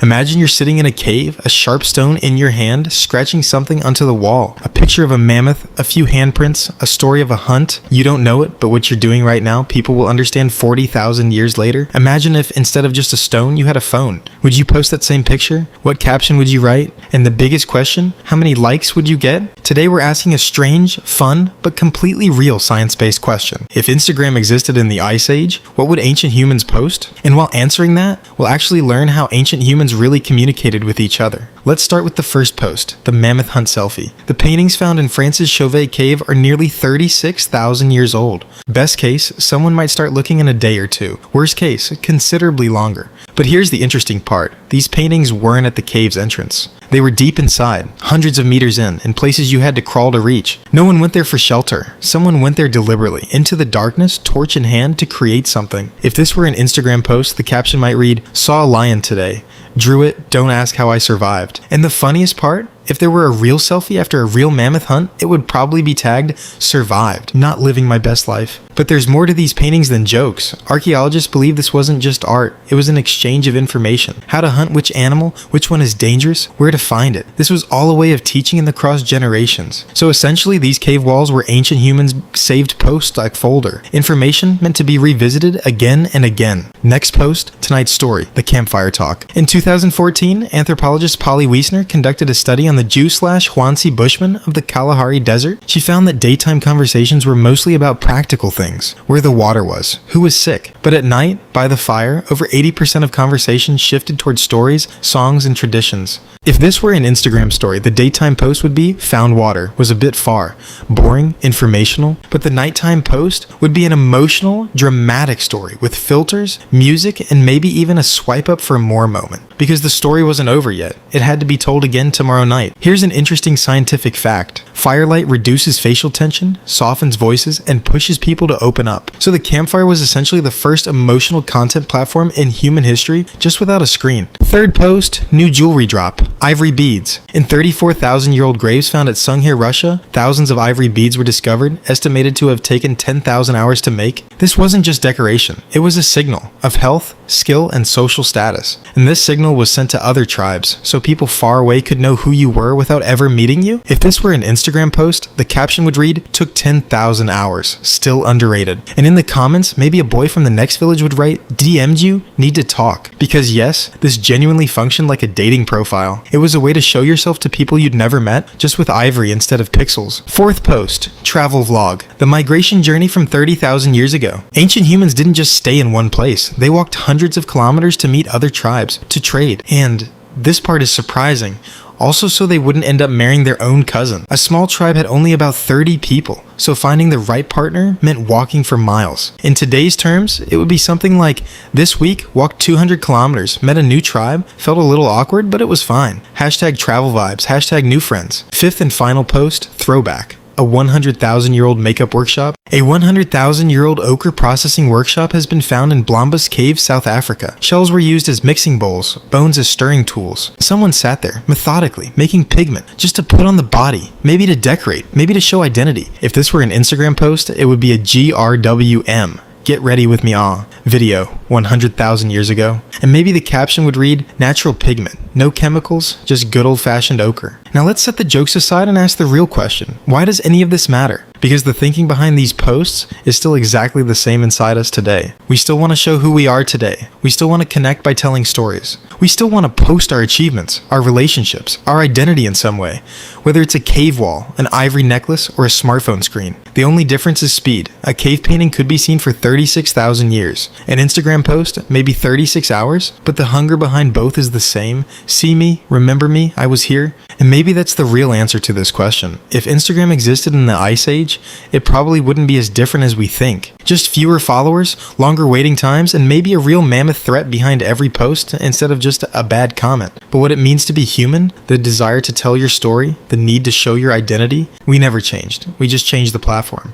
Imagine you're sitting in a cave, a sharp stone in your hand, scratching something onto the wall. A picture of a mammoth, a few handprints, a story of a hunt. You don't know it, but what you're doing right now, people will understand 40,000 years later. Imagine if instead of just a stone, you had a phone. Would you post that same picture? What caption would you write? And the biggest question, how many likes would you get? Today we're asking a strange, fun, but completely real science-based question. If Instagram existed in the Ice Age, what would ancient humans post? And while answering that, we'll actually learn how ancient humans really communicated with each other. Let's start with the first post, the mammoth hunt selfie. The paintings found in France's Chauvet Cave are nearly 36,000 years old. Best case, someone might start looking in a day or two. Worst case, considerably longer. But here's the interesting part. These paintings weren't at the cave's entrance. They were deep inside, hundreds of meters in places you had to crawl to reach. No one went there for shelter. Someone went there deliberately, into the darkness, torch in hand, to create something. If this were an Instagram post, the caption might read, "Saw a lion today. Drew it, don't ask how I survived." And the funniest part? If there were a real selfie after a real mammoth hunt, it would probably be tagged, "Survived, not living my best life." But there's more to these paintings than jokes. Archaeologists believe this wasn't just art, it was an exchange of information. How to hunt which animal, which one is dangerous, where to find it. This was all a way of teaching in the cross generations. So essentially, these cave walls were ancient humans' saved posts like folder. Information meant to be revisited again and again. Next post, tonight's story, the Campfire Talk. In 2014, anthropologist Polly Wiessner conducted a study on the Jew/hoansi Bushmen of the Kalahari Desert. She found that daytime conversations were mostly about practical things, where the water was, who was sick. But at night, by the fire, over 80% of conversations shifted towards stories, songs, and traditions. If this were an Instagram story, the daytime post would be "Found water," was a bit far, boring, informational, but the nighttime post would be an emotional, dramatic story with filters, music, and maybe even a swipe up for more moment. Because the story wasn't over yet. It had to be told again tomorrow night. Here's an interesting scientific fact. Firelight reduces facial tension, softens voices, and pushes people to open up. So the campfire was essentially the first emotional content platform in human history, just without a screen. Third post, new jewelry drop. Ivory beads. In 34,000-year-old graves found at Sunghir, Russia, thousands of ivory beads were discovered, estimated to have taken 10,000 hours to make. This wasn't just decoration. It was a signal of health, skill, and social status. And this signal was sent to other tribes, so people far away could know who you were without ever meeting you. If this were an Instagram post, the caption would read, "Took 10,000 hours. Still underrated." And in the comments, maybe a boy from the next village would write, "DM'd you? Need to talk." Because yes, this genuinely functioned like a dating profile. It was a way to show yourself to people you'd never met, just with ivory instead of pixels. Fourth post, travel vlog. The migration journey from 30,000 years ago. Ancient humans didn't just stay in one place. They walked hundreds of kilometers to meet other tribes, to trade. And this part is surprising. Also, so they wouldn't end up marrying their own cousin. A small tribe had only about 30 people, so finding the right partner meant walking for miles. In today's terms, it would be something like, this week, walked 200 kilometers, met a new tribe, felt a little awkward, but it was fine. Hashtag travel vibes, hashtag new friends. Fifth and final post, throwback. A 100,000-year-old makeup workshop. A 100,000-year-old ochre processing workshop has been found in Blombus Cave, South Africa. Shells were used as mixing bowls, bones as stirring tools. Someone sat there, methodically, making pigment, just to put on the body, maybe to decorate, maybe to show identity. If this were an Instagram post, it would be a GRWM. Get ready with me video 100,000 years ago. And maybe the caption would read, "Natural pigment, no chemicals, just good old-fashioned ochre." Now let's set the jokes aside and ask the real question. Why does any of this matter? Because the thinking behind these posts is still exactly the same inside us today. We still want to show who we are today. We still want to connect by telling stories. We still want to post our achievements, our relationships, our identity in some way. Whether it's a cave wall, an ivory necklace, or a smartphone screen. The only difference is speed. A cave painting could be seen for 36,000 years. An Instagram post, maybe 36 hours, but the hunger behind both is the same. See me, remember me, I was here. And maybe that's the real answer to this question. If Instagram existed in the Ice Age, it probably wouldn't be as different as we think. Just fewer followers, longer waiting times, and maybe a real mammoth threat behind every post instead of just a bad comment. But what it means to be human, the desire to tell your story, the need to show your identity, we never changed. We just changed the platform.